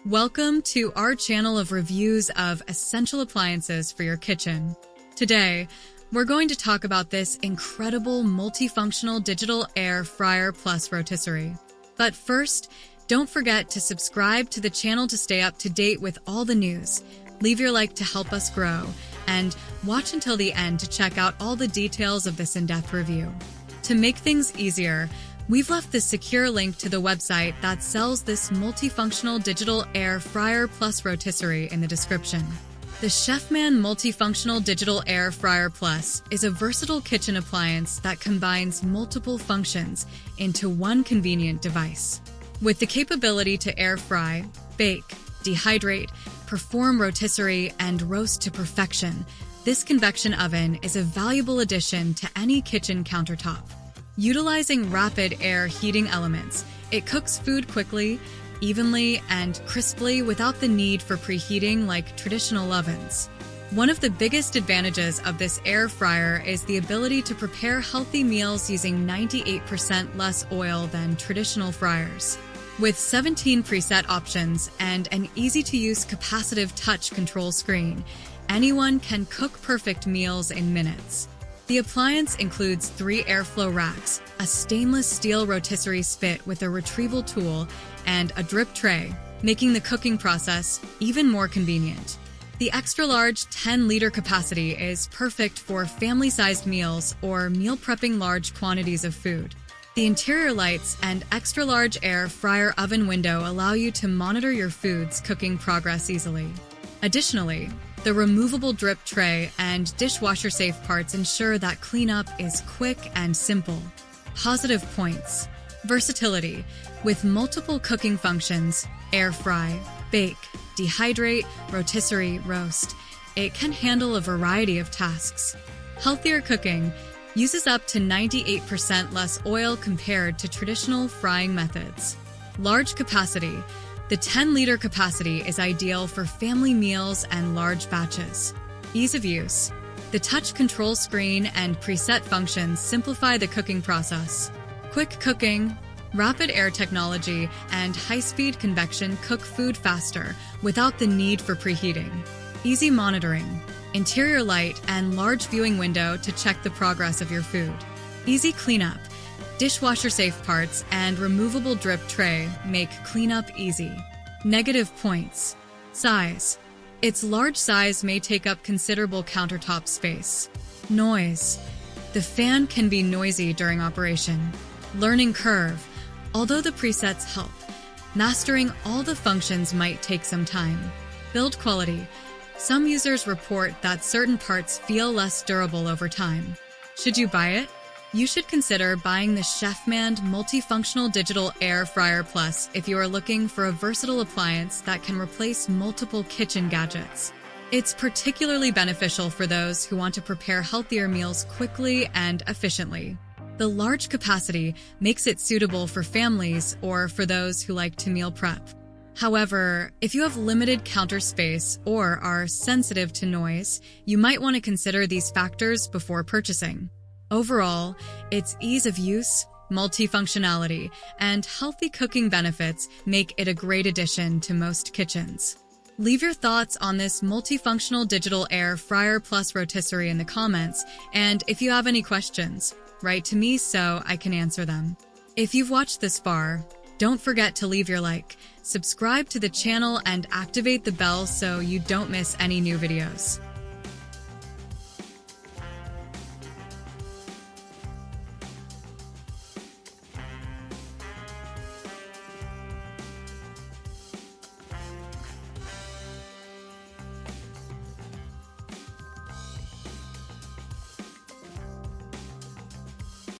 Welcome to our channel of reviews of essential appliances for your kitchen. Today, we're going to talk about this incredible multifunctional digital air fryer plus rotisserie. But first, don't forget to subscribe to the channel to stay up to date with all the news. Leave your like to help us grow, and watch until the end to check out all the details of this in-depth review. To make things easier, we've left the secure link to the website that sells this multifunctional digital air fryer plus rotisserie in the description. The Chefman Multifunctional Digital Air Fryer Plus is a versatile kitchen appliance that combines multiple functions into one convenient device. With the capability to air fry, bake, dehydrate, perform rotisserie, and roast to perfection, this convection oven is a valuable addition to any kitchen countertop. Utilizing rapid air heating elements, it cooks food quickly, evenly, and crisply without the need for preheating like traditional ovens. One of the biggest advantages of this air fryer is the ability to prepare healthy meals using 98% less oil than traditional fryers. With 17 preset options and an easy-to-use capacitive touch control screen, anyone can cook perfect meals in minutes. The appliance includes 3 airflow racks, a stainless steel rotisserie spit with a retrieval tool, and a drip tray, making the cooking process even more convenient. The extra-large 10-liter capacity is perfect for family-sized meals or meal prepping large quantities of food. The interior lights and extra-large air fryer oven window allow you to monitor your food's cooking progress easily. Additionally, the removable drip tray and dishwasher-safe parts ensure that cleanup is quick and simple. Positive points. Versatility. With multiple cooking functions, air fry, bake, dehydrate, rotisserie, roast, it can handle a variety of tasks. Healthier cooking. Uses up to 98% less oil compared to traditional frying methods. Large capacity. The 10-liter capacity is ideal for family meals and large batches. Ease of use. The touch control screen and preset functions simplify the cooking process. Quick cooking, rapid air technology, and high-speed convection cook food faster without the need for preheating. Easy monitoring. Interior light and large viewing window to check the progress of your food. Easy cleanup. Dishwasher-safe parts and removable drip tray make cleanup easy. Negative points. Size. Its large size may take up considerable countertop space. Noise. The fan can be noisy during operation. Learning curve. Although the presets help, mastering all the functions might take some time. Build quality. Some users report that certain parts feel less durable over time. Should you buy it? You should consider buying the Chefman Multifunctional Digital Air Fryer Plus if you are looking for a versatile appliance that can replace multiple kitchen gadgets. It's particularly beneficial for those who want to prepare healthier meals quickly and efficiently. The large capacity makes it suitable for families or for those who like to meal prep. However, if you have limited counter space or are sensitive to noise, you might want to consider these factors before purchasing. Overall, its ease of use, multifunctionality, and healthy cooking benefits make it a great addition to most kitchens. Leave your thoughts on this multifunctional digital air fryer plus rotisserie in the comments, and if you have any questions, write to me so I can answer them. If you've watched this far, don't forget to leave your like, subscribe to the channel, and activate the bell so you don't miss any new videos.